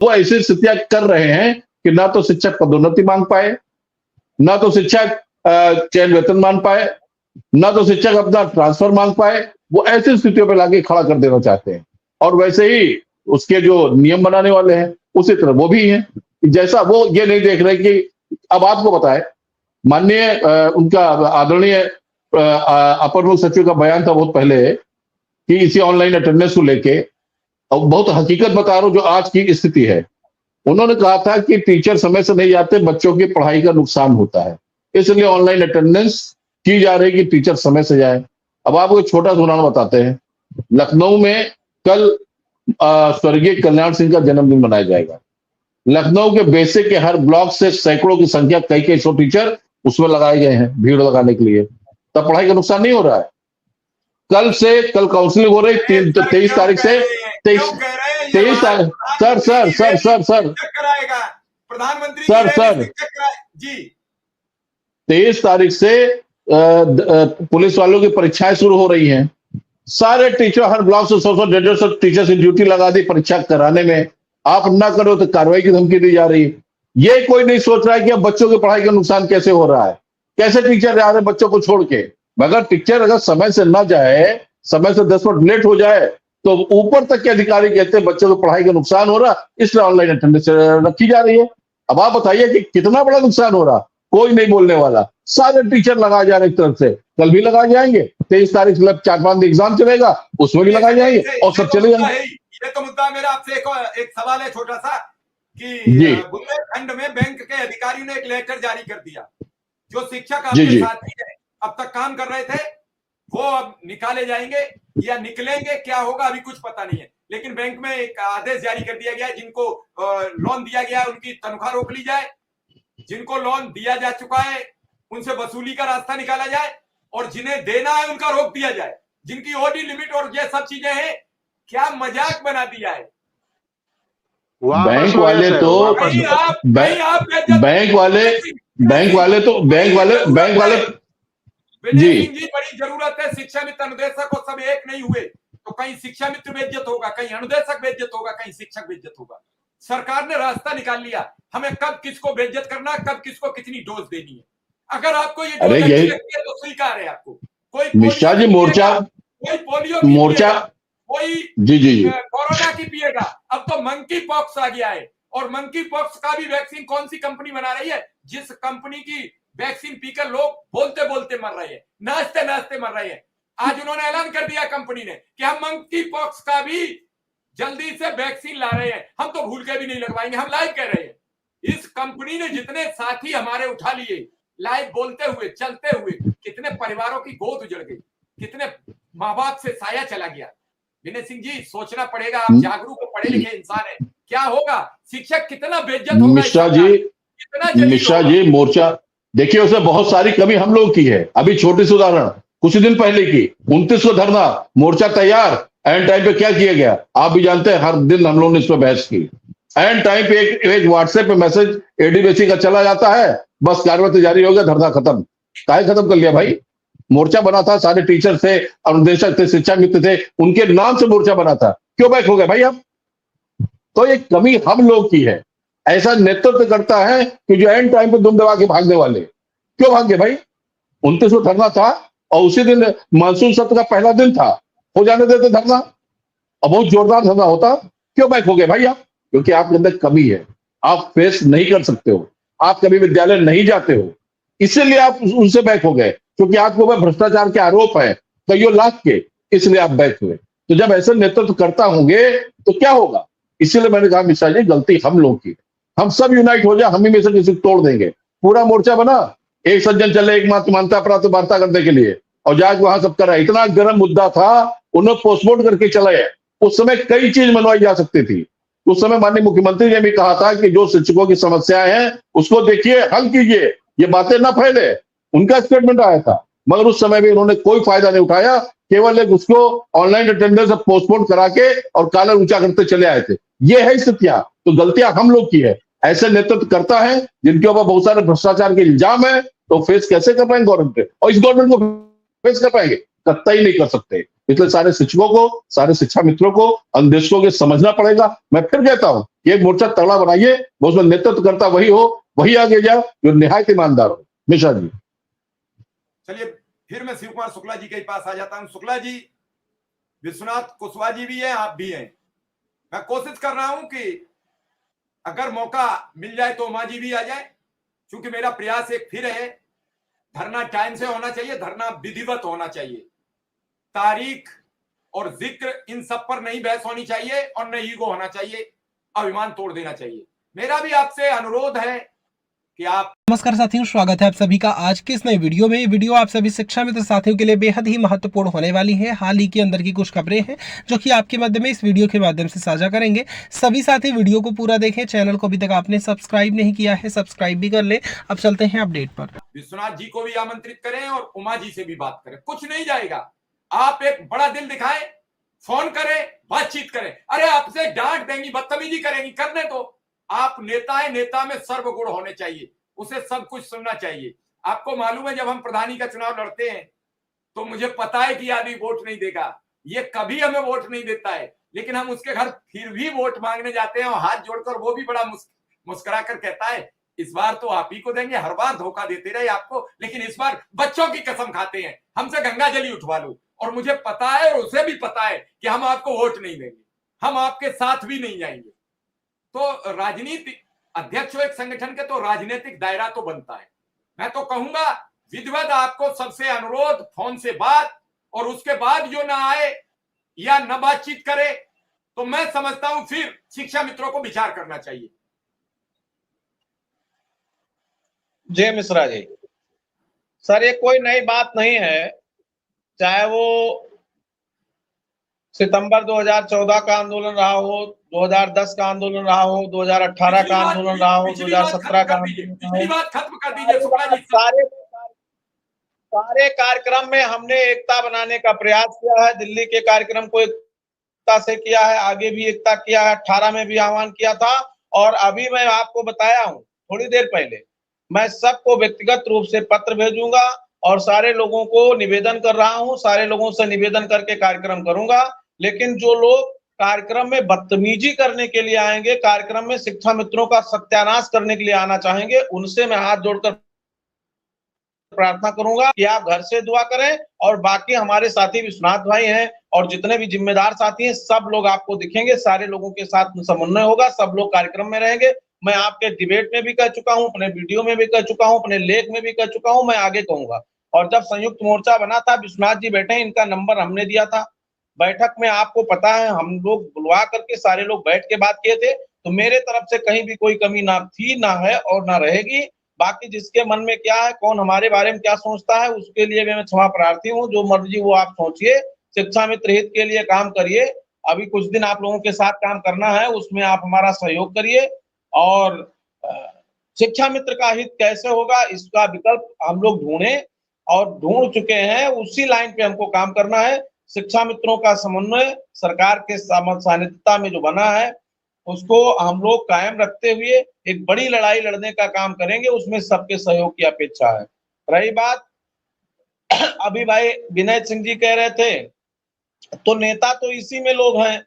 वो ऐसी स्थितियां कर रहे हैं कि ना तो शिक्षक पदोन्नति मांग पाए, ना तो शिक्षक चयन वेतन मांग पाए, ना तो शिक्षक अपना ट्रांसफर मांग पाए। वो ऐसी स्थितियों पे लाके खड़ा कर देना चाहते हैं। और वैसे ही उसके जो नियम बनाने वाले हैं उसी तरह वो भी हैं। जैसा वो ये नहीं देख रहे कि अब आपको पता है, माननीय उनका आदरणीय अपर मुख्य सचिव का बयान था बहुत पहले कि इसी ऑनलाइन अटेंडेंस को लेके, और बहुत हकीकत बता रहा हूं जो आज की स्थिति है। उन्होंने कहा था कि टीचर समय से नहीं आते, बच्चों की पढ़ाई का नुकसान होता है, इसलिए ऑनलाइन अटेंडेंस की जा रही कि टीचर समय से जाए। अब आपको एक छोटा सा उदाहरण बताते हैं। लखनऊ में कल स्वर्गीय कल्याण सिंह का जन्मदिन मनाया जाएगा। लखनऊ के बेसिक के हर ब्लॉक से सैकड़ों की संख्या, कई कई सौ टीचर उसमें लगाए गए हैं भीड़ लगाने के लिए। तब पढ़ाई का नुकसान नहीं हो रहा है। कल काउंसलिंग हो रही 23 तारीख से 23 तारीख। सर प्रधानमंत्री सर जी 23 तारीख से पुलिस वालों की परीक्षाएं शुरू हो रही हैं। सारे टीचर हर ब्लॉक से 100 150 टीचर की ड्यूटी लगा दी परीक्षा कराने में। आप ना करो तो कार्रवाई की धमकी दी जा रही है। ये कोई नहीं सोच रहा है कि अब बच्चों की पढ़ाई का नुकसान कैसे हो रहा है, कैसे टीचर जा रहे हैं बच्चों को छोड़ के। मगर टीचर अगर समय से ना जाए, समय से 10 मिनट लेट हो जाए, तो ऊपर तक के अधिकारी कहते हैं बच्चों को पढ़ाई का नुकसान हो रहा, इसलिए ऑनलाइन अटेंडेंस रखी जा रही है। अब आप बताइए कि कितना बड़ा नुकसान हो रहा, कोई नहीं बोलने वाला। सारे टीचर लगाए जा रहे एक तरफ से, कल भी लगाए जाएंगे। 23 तारीख से 4-5 दिन एग्जाम चलेगा, उसमें भी लगाए जाएंगे और सब चले जाएंगे। ये तो मुद्दा मेरा आपसे एक सवाल है छोटा सा कि बुंदेलखंड में बैंक के अधिकारी ने एक लेटर जारी कर दिया, जो शिक्षक आपके साथी है अब तक काम कर रहे थे वो अब निकाले जाएंगे या निकलेंगे, क्या होगा अभी कुछ पता नहीं है। लेकिन बैंक में एक आदेश जारी कर दिया गया है, जिनको लोन दिया गया है उनकी तनख्वाह रोक ली जाए, जिनको लोन दिया जा चुका है उनसे वसूली का रास्ता निकाला जाए, और जिन्हें देना है उनका रोक दिया जाए, जिनकी ओडी लिमिट और ये सब चीजें हैं। क्या मजाक बना दिया है। बैंक वाले तो बैंक वाले विनय सिंह जी, बड़ी जरूरत है। शिक्षा मित्र अनुदेशक और सब एक नहीं हुए तो कहीं शिक्षा मित्र बेइज्जत होगा, कहीं अनुदेशक बेइज्जत होगा, कहीं शिक्षक बेइज्जत होगा। सरकार ने रास्ता निकाल लिया, हमें कब किसको बेइज्जत करना, कब किसको कितनी डोज देनी है। अगर आपको ये डोज अच्छी लगती है तो स्वीकार है आपको। कोई मिश्रा जी कोई पोलियो कोई जी कोरोना की पिएगा। अब तो मंकी पॉक्स आ गया है, और मंकी पॉक्स का भी वैक्सीन कौन सी कंपनी बना रही है, जिस कंपनी की वैक्सीन पीकर लोग बोलते बोलते मर रहे हैं, नाचते नाचते मर रहे हैं। आज उन्होंने ऐलान कर दिया कंपनी ने कि हम मंकी पॉक्स का भी जल्दी से वैक्सीन ला रहे हैं, हम तो भूल के भी नहीं लगवाएंगे, हम लाइव कह रहे हैं। इस कंपनी ने जितने साथी हमारे उठा लिए लाइव बोलते हुए चलते हुए, कितने परिवारों की गोद उजड़ गई, कितने माँ बाप से साया चला गया। विनय सिंह जी, सोचना पड़ेगा, आप जागरूक पढ़े लिखे इंसान है, क्या होगा, शिक्षक कितना बेइज्जत होगा। मिश्रा जी मोर्चा देखिए, उसमें बहुत सारी कमी हम लोग की है। अभी छोटी सी उदाहरण कुछ दिन पहले की 29 को धरना, मोर्चा तैयार, एंड टाइम पे क्या किया गया आप भी जानते हैं। हर दिन हम लोगों ने इस पर बहस की। एंड टाइम पे एक व्हाट्सएप पे मैसेज एडीबीसी का चला जाता है, बस कार्रवाई जारी हो गया, धरना खत्म। काहे खत्म कर लिया भाई? मोर्चा बना था, सारे टीचर थे, अनुदेशक थे, शिक्षा मित्र थे, उनके नाम से मोर्चा बना था, क्यों बैक हो गए भाई आप? तो ये कमी हम लोग की है। ऐसा नेतृत्व करता है कि जो एंड टाइम पे दुम दबा के भागने वाले, क्यों भागे भाई? 29 को धरना था और उसी दिन मानसून सत्र का पहला दिन था, हो जाने देते धरना, और बहुत जोरदार धरना होता, क्यों बैक हो गए भाई आप? क्योंकि आपके अंदर कमी है, आप फेस नहीं कर सकते हो, आप कभी विद्यालय नहीं जाते हो, इसीलिए आप उनसे बैक हो गए। क्योंकि आपको वह भ्रष्टाचार के आरोप है कईयों लाख के, इसलिए आप बैक हुए। तो जब ऐसे नेतृत्व करता होंगे तो क्या होगा? इसीलिए मैंने कहा मिश्रा जी, गलती हम लोग की। हम सब यूनाइट हो जाए, हम ही में से किसी को तोड़ देंगे। पूरा मोर्चा बना, एक सज्जन चले एक मानता प्राप्त वार्ता करने के लिए, और जाके वहां सब कर रहा है। इतना गर्म मुद्दा था, उन्होंने पोस्टपोन करके चले। उस समय कई चीज मनवाई जा सकती थी। उस समय माननीय मुख्यमंत्री ने भी कहा था कि जो शिक्षकों की समस्याएं हैं उसको देखिए, हल कीजिए, ये बातें ना फैले। उनका स्टेटमेंट आया था, मगर उस समय भी उन्होंने कोई फायदा नहीं उठाया, केवल एक उसको ऑनलाइन अटेंडेंस पोस्टपोन करा के और कॉलर ऊंचा करते चले आए थे। ये है स्थितियां, तो गलतियां हम लोग की है। ऐसे नेतृत्व करता है जिनके ऊपर बहुत सारे भ्रष्टाचार के इल्जाम है, तो फेस कैसे कर पाएंगे गवर्नमेंट? और इस गवर्नमेंट को फेस कर पाएंगे? कतई नहीं कर सकते। इसलिए सारे शिक्षकों को, सारे शिक्षा मित्रों को, अनुदेशकों को समझना पड़ेगा। मैं फिर कहता हूं, ये मोर्चा तगड़ा बनाइए, उसमें नेतृत्व करता वही हो, वही आगे जाए जो निहायत ईमानदार हो। मिश्रा जी। चलिए फिर मैं शिव कुमार शुक्ला जी के पास आ जाता हूं। शुक्ला जी, विश्वनाथ कुशवाहा जी भी हैं, आप भी हैं। मैं कोशिश कर रहा हूं कि अगर मौका मिल जाए तो उमा जी भी आ जाए, क्योंकि मेरा प्रयास एक फिर है, धरना टाइम से होना चाहिए, धरना विधिवत होना चाहिए, तारीख और जिक्र इन सब पर नहीं बहस होनी चाहिए और न ईगो होना चाहिए, अभिमान तोड़ देना चाहिए। मेरा भी आपसे अनुरोध है कि आप। नमस्कार साथियों, स्वागत है आप सभी का आज के इस नए वीडियो में। वीडियो आप सभी शिक्षा मित्र साथियों के लिए बेहद ही महत्वपूर्ण होने वाली है। हाल ही के अंदर की कुछ खबरें हैं जो कि आपके माध्यम में इस वीडियो के माध्यम से साझा करेंगे। सभी साथी वीडियो को पूरा देखें। चैनल को अभी तक आपने सब्सक्राइब नहीं किया है, सब्सक्राइब भी कर ले। अब चलते हैं अपडेट पर। विश्वनाथ जी को भी आमंत्रित करें और उमा जी से भी बात करें, कुछ नहीं जाएगा। आप एक बड़ा दिल दिखाएं, फोन करें, बातचीत करें। अरे आपसे डांट देंगी, बदतमीजी करेंगी, करने तो। आप नेता है, नेता में सर्वगुण होने चाहिए, उसे सब कुछ सुनना चाहिए। आपको मालूम है, जब हम प्रधानी का चुनाव लड़ते हैं तो मुझे पता है कि आदमी वोट नहीं देगा, ये कभी हमें वोट नहीं देता है, लेकिन हम उसके घर फिर भी वोट मांगने जाते हैं और हाथ जोड़कर वो भी बड़ा मुस्कुरा कर कहता है इस बार तो आप ही को देंगे, हर बार धोखा देते रहे आपको, लेकिन इस बार बच्चों की कसम खाते हैं, हमसे गंगा जली उठवा लो। और मुझे पता है और उसे भी पता है कि हम आपको वोट नहीं देंगे, हम आपके साथ भी नहीं जाएंगे। तो राजनीति अध्यक्ष हो एक संगठन के तो राजनीतिक दायरा तो बनता है। मैं तो कहूंगा विधिवत आपको सबसे अनुरोध, फोन से बात, और उसके बाद जो ना आए या न बातचीत करे तो मैं समझता हूं फिर शिक्षा मित्रों को विचार करना चाहिए। जय मिश्रा जी। सर ये कोई नई बात नहीं है, चाहे वो सितंबर 2014 का आंदोलन रहा हो, 2010 का आंदोलन रहा हो, 2018 का आंदोलन रहा हो, 2017 का आंदोलन रहा हो। पिछली बात खत्म कर दीजिए शुक्ला जी। सारे कार्यक्रम में हमने एकता बनाने का प्रयास किया है। दिल्ली के कार्यक्रम को एकता से किया है, आगे भी एकता किया है, 18 में भी आह्वान किया था, और अभी मैं आपको बताया हूं थोड़ी देर पहले, मैं सबको व्यक्तिगत रूप से पत्र भेजूंगा और सारे लोगों को निवेदन कर रहा हूं, सारे लोगों से निवेदन करके कार्यक्रम करूंगा। लेकिन जो लोग कार्यक्रम में बदतमीजी करने के लिए आएंगे, कार्यक्रम में शिक्षा मित्रों का सत्यानाश करने के लिए आना चाहेंगे, उनसे मैं हाथ जोड़कर प्रार्थना करूंगा कि आप घर से दुआ करें। और बाकी हमारे साथी विश्वनाथ भाई हैं और जितने भी जिम्मेदार साथी हैं, सब लोग आपको दिखेंगे, सारे लोगों के साथ समन्वय होगा, सब लोग कार्यक्रम में रहेंगे। मैं आपके डिबेट में भी कह चुका हूं, अपने वीडियो में भी कह चुका हूं, अपने लेख में भी कह चुका हूं, मैं आगे कहूंगा। और जब संयुक्त मोर्चा बना था, विश्वनाथ जी बैठे, इनका नंबर हमने दिया था बैठक में, आपको पता है, हम लोग बुलवा करके सारे लोग बैठ के बात किए थे। तो मेरे तरफ से कहीं भी कोई कमी ना थी, ना है और ना रहेगी। बाकी जिसके मन में क्या है, कौन हमारे बारे में क्या सोचता है, उसके लिए मैं क्षमा प्रार्थी हूँ। जो मर्जी वो आप सोचिए, शिक्षा मित्र हित के लिए काम करिए। अभी कुछ दिन आप लोगों के साथ काम करना है, उसमें आप हमारा सहयोग करिए। और शिक्षा मित्र का हित कैसे होगा, इसका विकल्प हम लोग ढूंढे और ढूंढ चुके हैं, उसी लाइन पे हमको काम करना है। शिक्षा मित्रों का समन्वय सरकार के सानिध्यता में जो बना है, उसको हम लोग कायम रखते हुए एक बड़ी लड़ाई लड़ने का काम करेंगे, उसमें सबके सहयोग की अपेक्षा है। रही बात अभी भाई विनय सिंह जी कह रहे थे, तो नेता तो इसी में लोग हैं,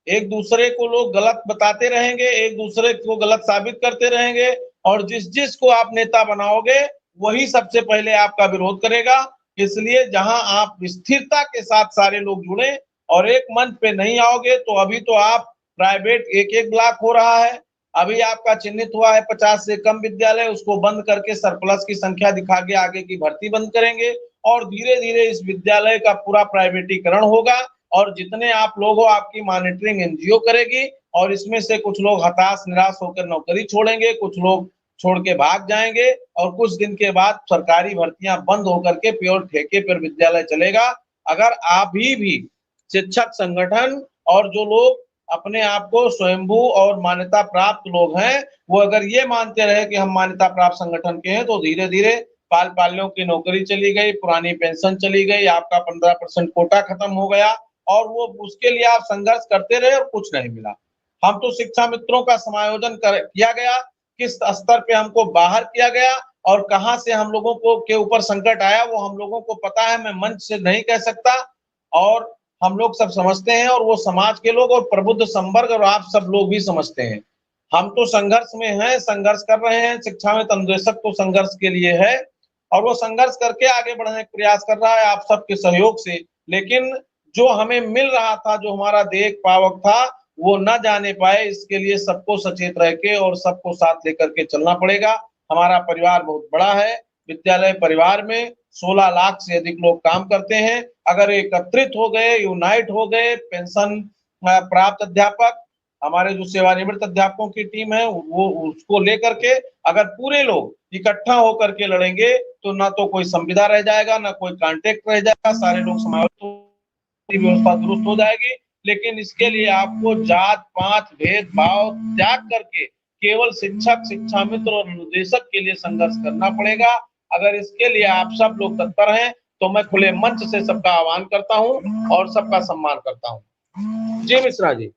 एक दूसरे को लोग गलत बताते रहेंगे, एक दूसरे को गलत साबित करते रहेंगे, और जिस जिस को आप नेता बनाओगे वही सबसे पहले आपका विरोध करेगा। इसलिए जहां आप स्थिरता के साथ सारे लोग जुड़े और एक मंच पे नहीं आओगे, तो अभी तो आप प्राइवेट एक ब्लॉक हो रहा है, अभी आपका चिन्हित हुआ है 50 से कम विद्यालय, उसको बंद करके सरप्लस की संख्या दिखा के आगे की भर्ती बंद करेंगे, और धीरे धीरे इस विद्यालय का पूरा प्राइवेटीकरण होगा। और जितने आप लोग हो, आपकी मॉनिटरिंग एनजीओ करेगी, और इसमें से कुछ लोग हताश निराश होकर नौकरी छोड़ेंगे, कुछ लोग छोड़ के भाग जाएंगे, और कुछ दिन के बाद सरकारी भर्तियां बंद होकर के प्योर ठेके पर विद्यालय चलेगा। अगर आप भी शिक्षक संगठन और जो लोग अपने आप को स्वयंभू और मान्यता प्राप्त लोग हैं, वो अगर ये मानते रहे कि हम मान्यता प्राप्त संगठन के हैं, तो धीरे धीरे पाल पालियों की नौकरी चली गई, पुरानी पेंशन चली गई, आपका 15% कोटा खत्म हो गया, और वो उसके लिए आप संघर्ष करते रहे और कुछ नहीं मिला। हम तो शिक्षा मित्रों का समायोजन किया गया, किस स्तर पे हमको बाहर किया गया और कहां से हम लोगों को के ऊपर संकट आया, वो हम लोगों को पता है, मैं मंच से नहीं कह सकता। और हम लोग सब समझते हैं और वो समाज के लोग और प्रबुद्ध संवर्ग और आप सब लोग भी समझते हैं। हम तो संघर्ष में हैं, संघर्ष कर रहे हैं। शिक्षा में अनुदेशक तो संघर्ष के लिए है और वो संघर्ष करके आगे बढ़ने का प्रयास कर रहा है आप सबके सहयोग से। लेकिन जो हमें मिल रहा था, जो हमारा देख पावक था, वो न जाने पाए, इसके लिए सबको सचेत रह के और सबको साथ लेकर के चलना पड़ेगा। हमारा परिवार बहुत बड़ा है। विद्यालय परिवार में 16 लाख से अधिक लोग काम करते हैं। अगर एकत्रित हो गए, यूनाइट हो गए, पेंशन प्राप्त अध्यापक, हमारे जो सेवानिवृत्त अध्यापकों की टीम है, वो उसको लेकर के अगर पूरे लोग इकट्ठा होकर के लड़ेंगे तो ना तो कोई संविदा रह जाएगा, ना कोई कॉन्टेक्ट रह जाएगा, सारे लोग समावेश व्यवस्था दुरुस्त हो जाएगी। लेकिन इसके लिए आपको जात पात भेदभाव त्याग करके केवल शिक्षक, शिक्षा मित्र और अनुदेशक के लिए संघर्ष करना पड़ेगा। अगर इसके लिए आप सब लोग तत्पर हैं तो मैं खुले मंच से सबका आह्वान करता हूं और सबका सम्मान करता हूं। जी मिश्रा जी।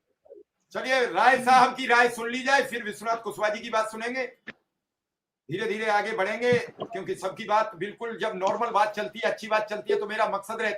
चलिए राय साहब की राय सुन ली जाए, फिर विश्वनाथ कुशवाहा जी की बात सुनेंगे। धीरे धीरे आगे बढ़ेंगे क्योंकि सबकी बात बिल्कुल, जब नॉर्मल बात चलती है, अच्छी बात चलती है, तो मेरा मकसद रहता है